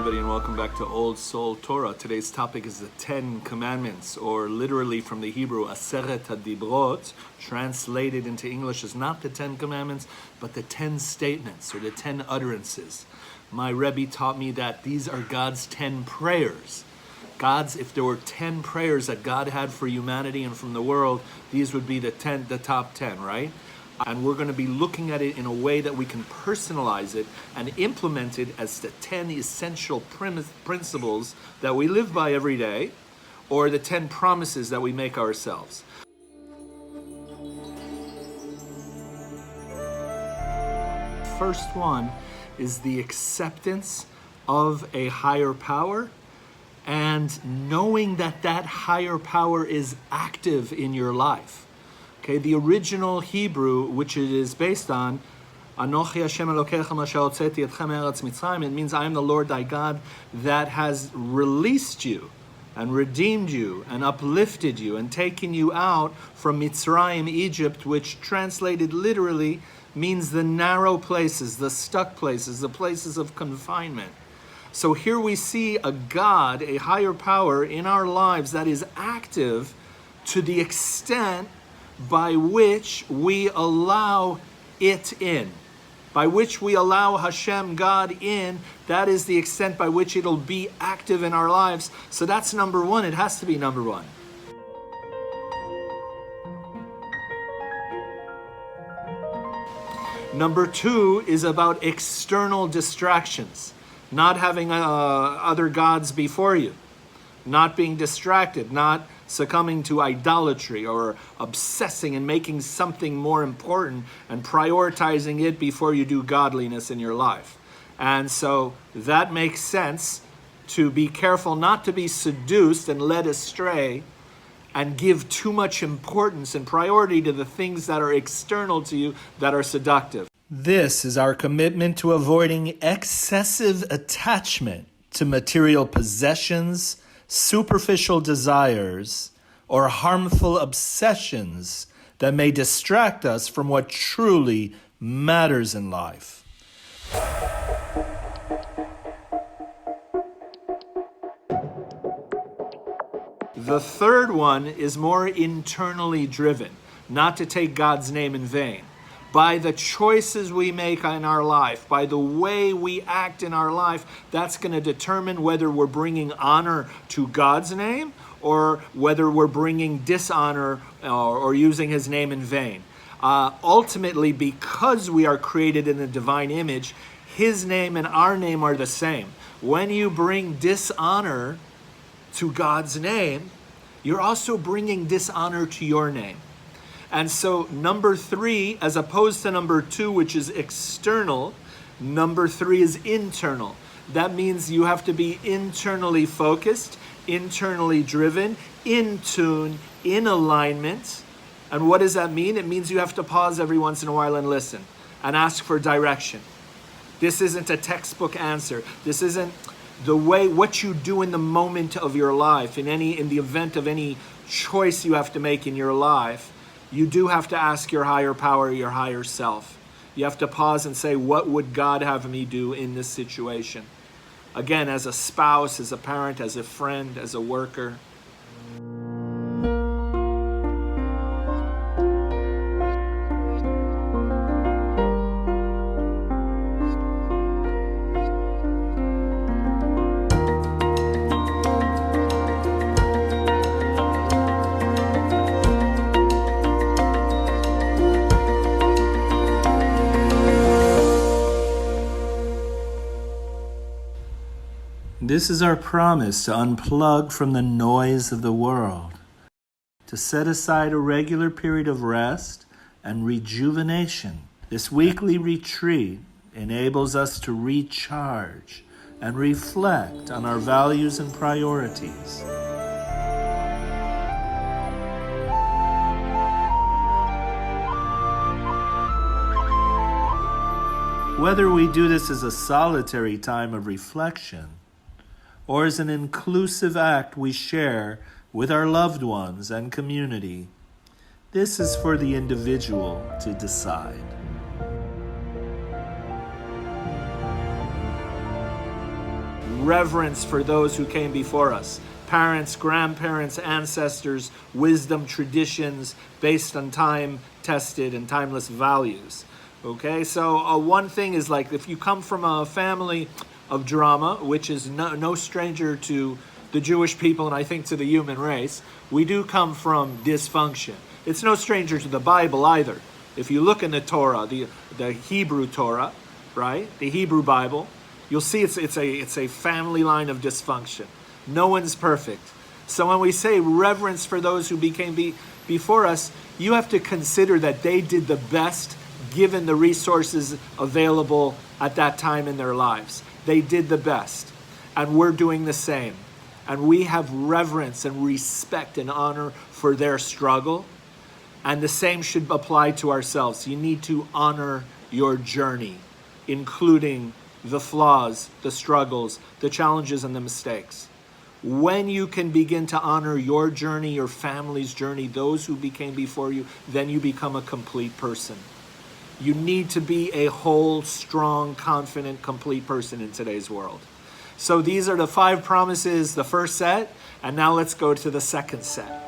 everybody, and welcome back to Old Soul Torah. Today's topic is the 10 Commandments, or literally from the Hebrew, Aseret HaDibrot, translated into English as not the 10 Commandments, but the 10 statements, or the 10 utterances. My Rebbe taught me that these are God's 10 prayers. If there were 10 prayers that God had for humanity and from the world, these would be the top 10, right? And we're going to be looking at it in a way that we can personalize it and implement it as the 10 essential principles that we live by every day, or the 10 promises that we make ourselves. First one is the acceptance of a higher power and knowing that that higher power is active in your life. Okay, the original Hebrew, which it is based on, Anochi Hashem Elokecha Asher Hotzeti Etchem Me'eretz Mitzrayim, it means I am the Lord thy God that has released you and redeemed you and uplifted you and taken you out from Mitzrayim, Egypt, which translated literally means the narrow places, the stuck places, the places of confinement. So here we see a God, a higher power in our lives that is active to the extent by which we allow it in. By which we allow Hashem, God, in. That is the extent by which it'll be active in our lives. So that's number one. It has to be number one. Number two is about external distractions. Not having other gods before you. Not being distracted. Not succumbing to idolatry or obsessing and making something more important and prioritizing it before you do godliness in your life. And so that makes sense to be careful not to be seduced and led astray and give too much importance and priority to the things that are external to you that are seductive. This is our commitment to avoiding excessive attachment to material possessions, superficial desires, or harmful obsessions that may distract us from what truly matters in life. The third one is more internally driven, not to take God's name in vain. By the choices we make in our life, by the way we act in our life, that's going to determine whether we're bringing honor to God's name or whether we're bringing dishonor or using his name in vain. Ultimately, because we are created in the divine image, his name and our name are the same. When you bring dishonor to God's name, you're also bringing dishonor to your name. And so number three, as opposed to number two, which is external, number three is internal. That means you have to be internally focused, internally driven, in tune, in alignment. And what does that mean? It means you have to pause every once in a while and listen and ask for direction. This isn't a textbook answer. This isn't the way, what you do in the moment of your life, in the event of any choice you have to make in your life. You do have to ask your higher power, your higher self. You have to pause and say, what would God have me do in this situation? Again, as a spouse, as a parent, as a friend, as a worker. This is our promise to unplug from the noise of the world, to set aside a regular period of rest and rejuvenation. This weekly retreat enables us to recharge and reflect on our values and priorities. Whether we do this as a solitary time of reflection or as an inclusive act we share with our loved ones and community, this is for the individual to decide. reverence for those who came before us. Parents, grandparents, ancestors, wisdom, traditions based on time-tested and timeless values. Okay, so one thing is like if you come from a family of drama, which is no stranger to the Jewish people and I think to the human race, we do come from dysfunction. It's no stranger to the Bible either. If you look in the Torah, the Hebrew Torah, right, the Hebrew Bible, you'll see it's a family line of dysfunction. No one's perfect. So when we say reverence for those who became before us, you have to consider that they did the best given the resources available at that time in their lives. They did the best. And we're doing the same. And we have reverence and respect and honor for their struggle. And the same should apply to ourselves. You need to honor your journey, including the flaws, the struggles, the challenges, and the mistakes. When you can begin to honor your journey, your family's journey, those who became before you, then you become a complete person. You need to be a whole, strong, confident, complete person in today's world. So these are the 5 promises, the first set, and now let's go to the second set.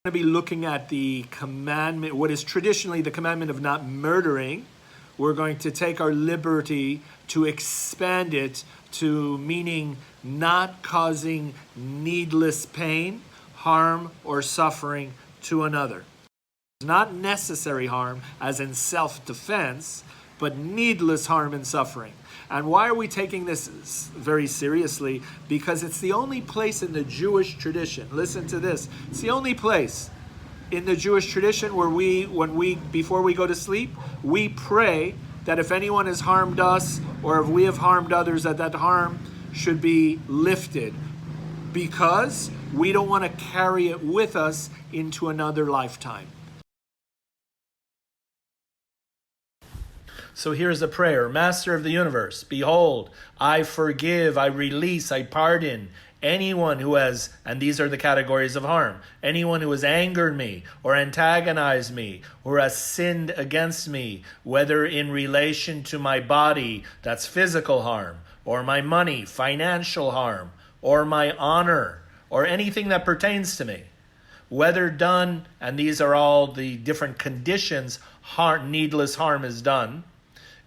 We're going to be looking at the commandment, what is traditionally the commandment of not murdering. We're going to take our liberty to expand it to meaning not causing needless pain, harm, or suffering to another. Not necessary harm, as in self-defense, but needless harm and suffering. And why are we taking this very seriously? Because it's the only place in the Jewish tradition, listen to this, it's the only place in the Jewish tradition where before we go to sleep, we pray that if anyone has harmed us or if we have harmed others, that harm should be lifted, because we don't want to carry it with us into another lifetime. So here's the prayer. Master of the universe, behold, I forgive, I release, I pardon anyone who has, and these are the categories of harm, anyone who has angered me or antagonized me or has sinned against me, whether in relation to my body, that's physical harm, or my money, financial harm, or my honor, or anything that pertains to me. Whether done, and these are all the different conditions, needless harm is done.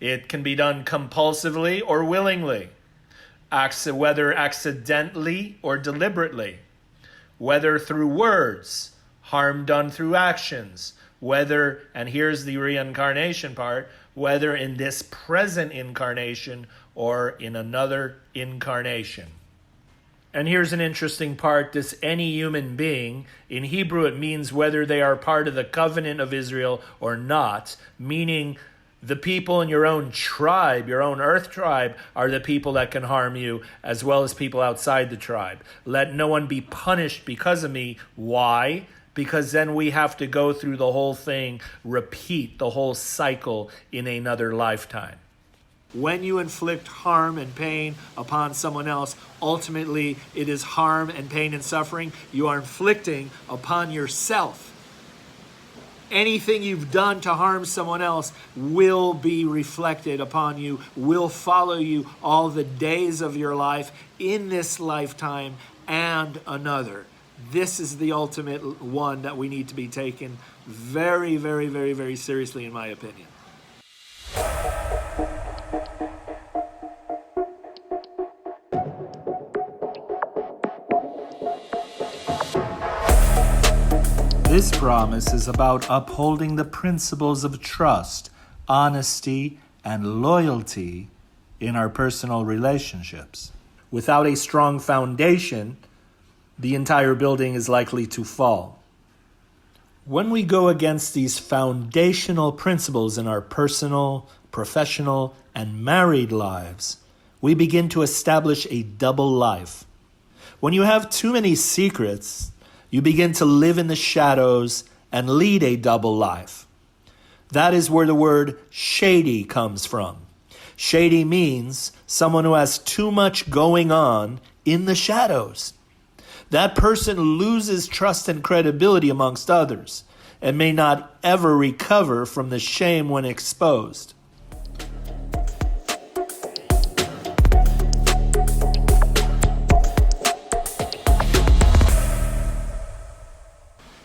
It can be done compulsively or willingly, whether accidentally or deliberately, whether through words, harm done through actions, whether, and here's the reincarnation part, whether in this present incarnation or in another incarnation. And here's an interesting part, this any human being, in Hebrew it means whether they are part of the covenant of Israel or not, meaning the people in your own tribe, your own earth tribe, are the people that can harm you, as well as people outside the tribe. Let no one be punished because of me. Why? Because then we have to go through the whole thing, repeat the whole cycle in another lifetime. When you inflict harm and pain upon someone else, ultimately it is harm and pain and suffering you are inflicting upon yourself. Anything you've done to harm someone else will be reflected upon you, will follow you all the days of your life, in this lifetime and another. This is the ultimate one that we need to be taken very, very, very, very seriously, in my opinion. This promise is about upholding the principles of trust, honesty, and loyalty in our personal relationships. Without a strong foundation, the entire building is likely to fall. When we go against these foundational principles in our personal, professional, and married lives, we begin to establish a double life. When you have too many secrets, you begin to live in the shadows and lead a double life. That is where the word shady comes from. Shady means someone who has too much going on in the shadows. That person loses trust and credibility amongst others. and may not ever recover from the shame when exposed.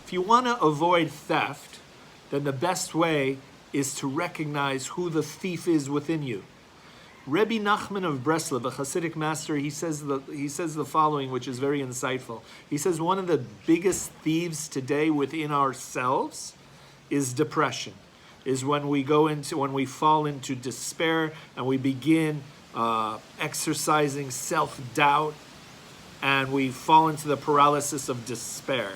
If you want to avoid theft, then the best way is to recognize who the thief is within you. Rebbe Nachman of Breslov, a Hasidic master, he says the following, which is very insightful. He says one of the biggest thieves today within ourselves is depression. Is when we fall into despair and we begin exercising self-doubt, and we fall into the paralysis of despair.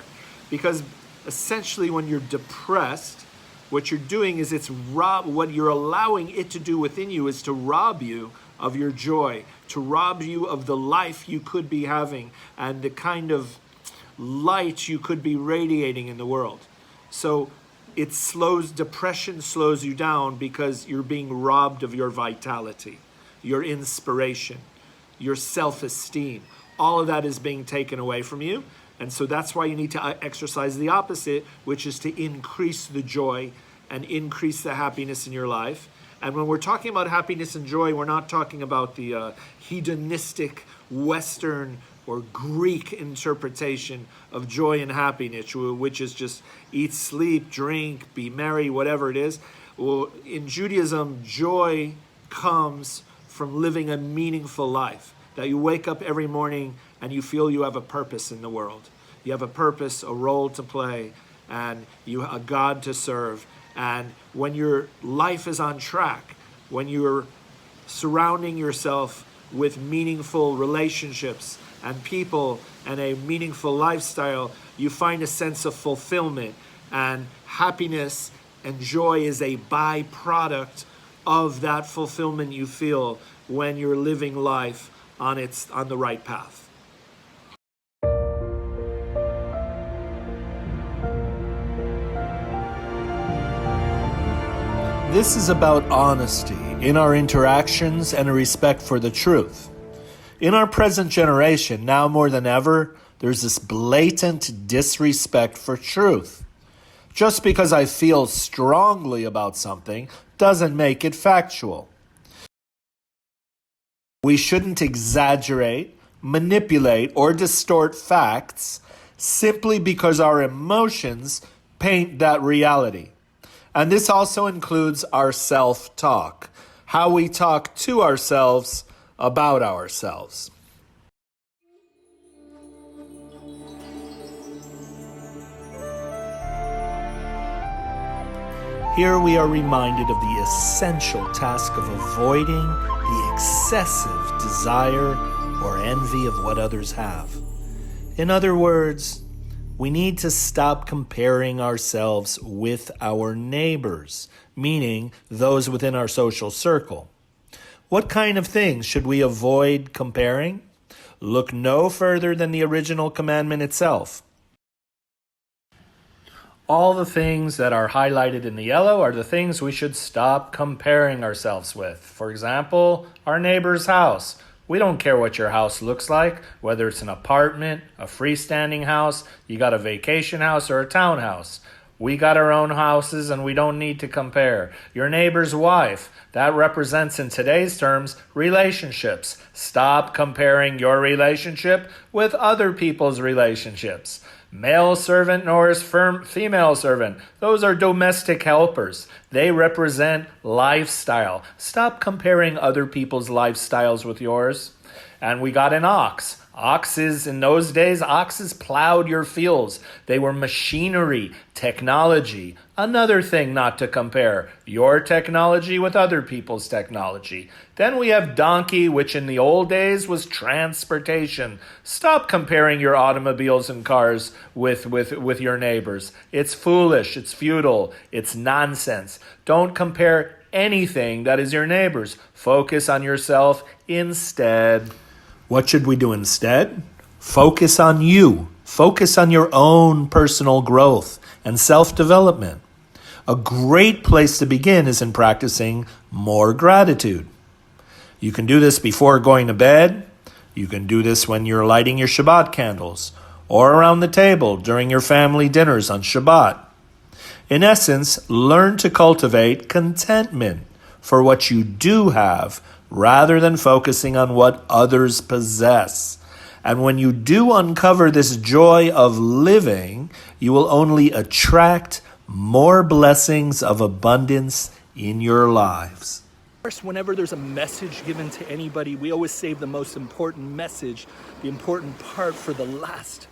Because essentially when you're depressed, what you're doing is what you're allowing it to do within you is to rob you of your joy, to rob you of the life you could be having and the kind of light you could be radiating in the world. So depression slows you down because you're being robbed of your vitality, your inspiration, your self-esteem. All of that is being taken away from you. And so that's why you need to exercise the opposite, which is to increase the joy and increase the happiness in your life. And when we're talking about happiness and joy, we're not talking about the hedonistic Western or Greek interpretation of joy and happiness, which is just eat, sleep, drink, be merry, whatever it is. Well, in Judaism, joy comes from living a meaningful life, that you wake up every morning and you feel you have a purpose in the world. You have a purpose, a role to play, and you have a God to serve. And when your life is on track, when you're surrounding yourself with meaningful relationships and people and a meaningful lifestyle, you find a sense of fulfillment. And happiness and joy is a byproduct of that fulfillment you feel when you're living life on the right path. This is about honesty in our interactions and a respect for the truth. In our present generation, now more than ever, there's this blatant disrespect for truth. Just because I feel strongly about something doesn't make it factual. We shouldn't exaggerate, manipulate, or distort facts simply because our emotions paint that reality. And this also includes our self-talk, how we talk to ourselves about ourselves. Here we are reminded of the essential task of avoiding the excessive desire or envy of what others have. In other words, we need to stop comparing ourselves with our neighbors, meaning those within our social circle. What kind of things should we avoid comparing? Look no further than the original commandment itself. All the things that are highlighted in the yellow are the things we should stop comparing ourselves with. For example, our neighbor's house. We don't care what your house looks like, whether it's an apartment, a freestanding house, you got a vacation house, or a townhouse. We got our own houses and we don't need to compare. Your neighbor's wife, that represents in today's terms relationships. Stop comparing your relationship with other people's relationships. Male servant nor is female servant. Those are domestic helpers. They represent lifestyle. Stop comparing other people's lifestyles with yours. And we got an ox. In those days, oxes plowed your fields. They were machinery, technology. Another thing not to compare, your technology with other people's technology. Then we have donkey, which in the old days was transportation. Stop comparing your automobiles and cars with your neighbors. It's foolish, it's futile, it's nonsense. Don't compare anything that is your neighbor's. Focus on yourself instead. What should we do instead? Focus on you. Focus on your own personal growth and self-development. A great place to begin is in practicing more gratitude. You can do this before going to bed. You can do this when you're lighting your Shabbat candles or around the table during your family dinners on Shabbat. In essence, learn to cultivate contentment for what you do have rather than focusing on what others possess. And when you do uncover this joy of living, you will only attract more blessings of abundance in your lives. First, whenever there's a message given to anybody, we always save the most important message, the important part for the last.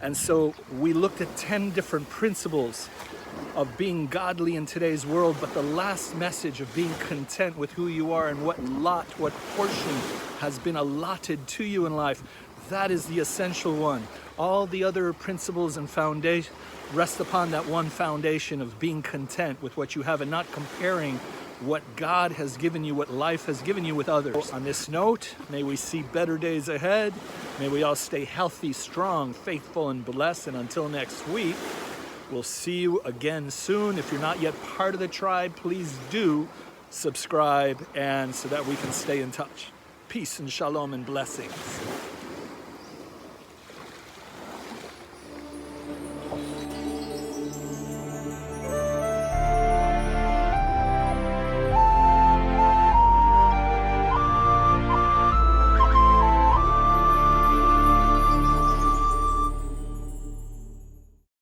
And so we looked at 10 different principles of being godly in today's world, but the last message of being content with who you are and what portion has been allotted to you in life, that is the essential one. All the other principles and foundation rest upon that one foundation of being content with what you have and not comparing what God has given you, what life has given you with others. On this note, may we see better days ahead. May we all stay healthy, strong, faithful, and blessed. And until next week, we'll see you again soon. If you're not yet part of the tribe, please do subscribe, and so that we can stay in touch. Peace and shalom and blessings.